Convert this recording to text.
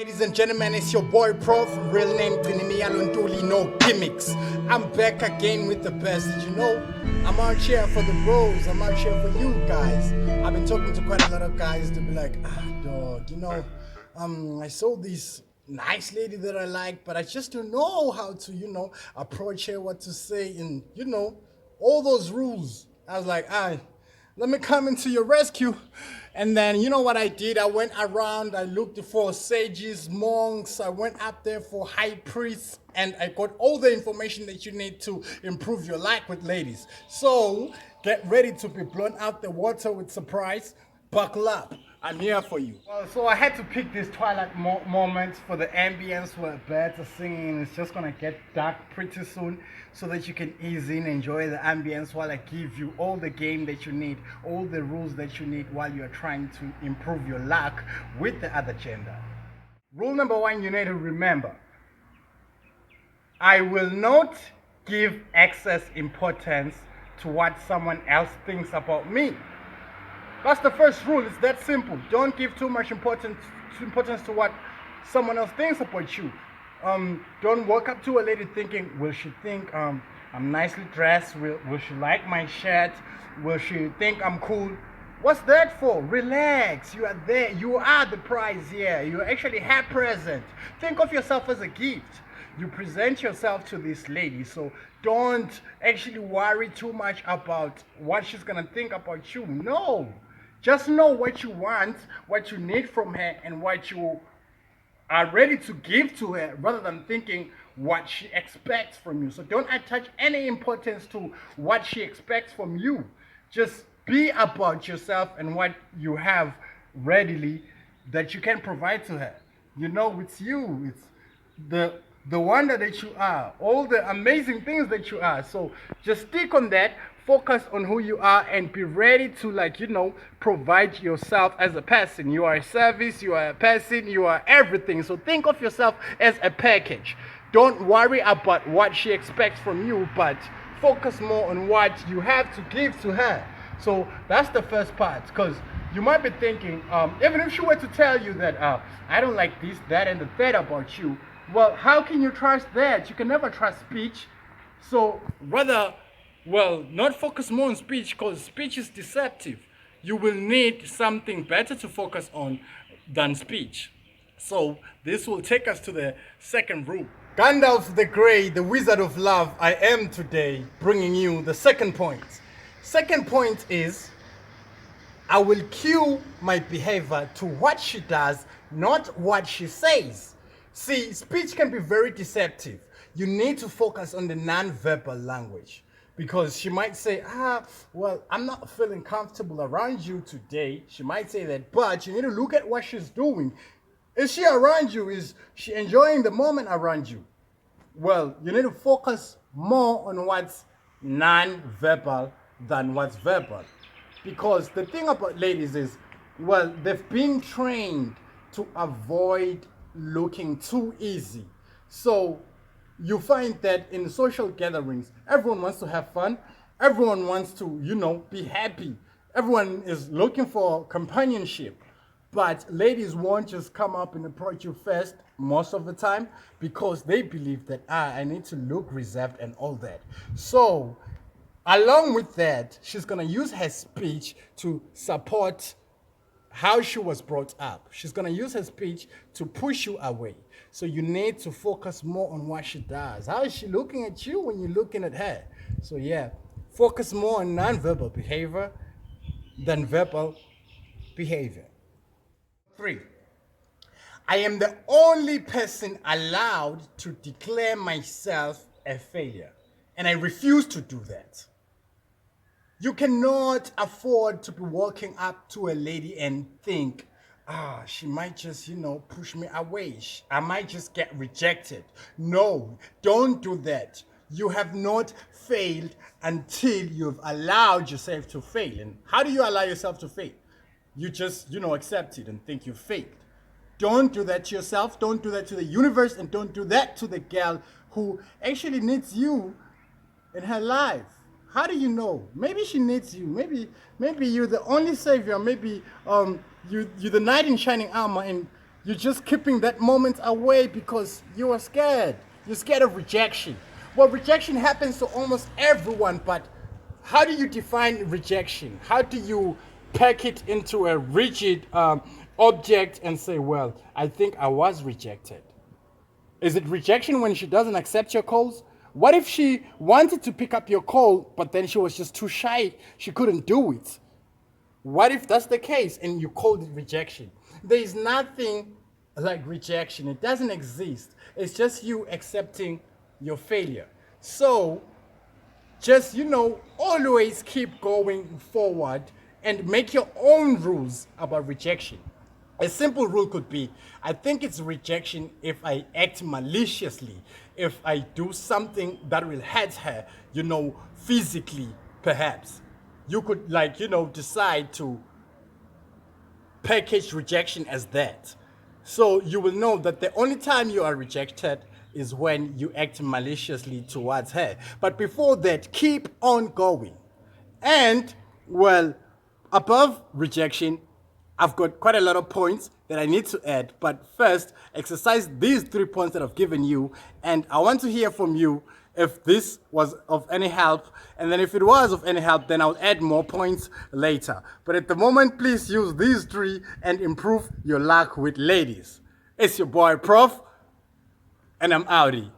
Ladies and gentlemen, it's your boy Prof, real name Tinimialontuli, no gimmicks. I'm back again with the best. Did you know? I'm out here for the bros, I'm out here for you guys. I've been talking to quite a lot of guys to be like, dog, I saw this nice lady that I like, but I just don't know how to, approach her, what to say, and all those rules. I was like, let me come into your rescue. And then, you know what I did? I went around, I looked for sages, monks, I went up there for high priests, and I got all the information that you need to improve your life with ladies. So, get ready to be blown out the water with surprise. Buckle up. I'm here for you. So I had to pick these twilight moments for the ambience where birds are singing. It's just gonna get dark pretty soon so that you can ease in, enjoy the ambience while I give you all the game that you need, all the rules that you need while you're trying to improve your luck with the other gender. Rule number one, you need to remember. I will not give excess importance to what someone else thinks about me. That's the first rule. It's that simple. Don't give too much importance to what someone else thinks about you. Don't walk up to a lady thinking, will she think I'm nicely dressed? Will she like my shirt? Will she think I'm cool? What's that for? Relax. You are there. You are the prize here. You're actually her present. Think of yourself as a gift. You present yourself to this lady, so don't actually worry too much about what she's gonna think about you. No. Just know what you want, what you need from her, and what you are ready to give to her rather than thinking what she expects from you. So don't attach any importance to what she expects from you. Just be about yourself and what you have readily that you can provide to her. It's you. It's the wonder that you are, all the amazing things that you are. So just stick on that. Focus on who you are and be ready to provide yourself as a person. You are a service, you are a person, you are everything. So think of yourself as a package. Don't worry about what she expects from you, but focus more on what you have to give to her. So that's the first part, because you might be thinking, even if she were to tell you that I don't like this, that, and the third about you, well, how can you trust that? You can never trust speech. So rather, not focus more on speech, because speech is deceptive. You will need something better to focus on than speech. So this will take us to the second rule. Gandalf the Grey, the Wizard of Love, I am today bringing you the second point. Second point is, I will cue my behavior to what she does, not what she says. See, speech can be very deceptive. You need to focus on the non-verbal language. Because she might say, I'm not feeling comfortable around you today. She might say that, but you need to look at what she's doing. Is she around you? Is she enjoying the moment around you? Well, you need to focus more on what's non-verbal than what's verbal. Because the thing about ladies is, they've been trained to avoid looking too easy. So you find that in social gatherings, everyone wants to have fun. Everyone wants to, be happy. Everyone is looking for companionship. But ladies won't just come up and approach you first most of the time because they believe that, I need to look reserved and all that. So along with that, she's going to use her speech to support how she was brought up. She's going to use her speech to push you away. So you need to focus more on what she does. How is she looking at you when you're looking at her? So focus more on non-verbal behavior than verbal behavior. 3, I am the only person allowed to declare myself a failure. And I refuse to do that. You cannot afford to be walking up to a lady and think, she might just, push me away. I might just get rejected. No, don't do that. You have not failed until you've allowed yourself to fail. And how do you allow yourself to fail? You just, accept it and think you failed. Don't do that to yourself. Don't do that to the universe. And don't do that to the girl who actually needs you in her life. How do you know? Maybe she needs you. Maybe you're the only savior. Maybe you're the knight in shining armor, and You're just keeping that moment away because you are scared. You're scared of rejection. Well, rejection happens to almost everyone, but how do you define rejection? How do you pack it into a rigid object and say, well, I think I was rejected? Is it rejection when she doesn't accept your calls? What if she wanted to pick up your call, but then she was just too shy? She couldn't do it. What if that's the case and you called it rejection? There is nothing like rejection. It doesn't exist. It's just you accepting your failure. So just, always keep going forward and make your own rules about rejection. A simple rule could be, I think it's rejection if I act maliciously, if I do something that will hurt her, physically, perhaps. You could, decide to package rejection as that. So you will know that the only time you are rejected is when you act maliciously towards her. But before that, keep on going. And, well, above rejection, I've got quite a lot of points that I need to add. But first, exercise these 3 points that I've given you. And I want to hear from you if this was of any help. And then if it was of any help, then I'll add more points later. But at the moment, please use these 3 and improve your luck with ladies. It's your boy, Prof, and I'm outie.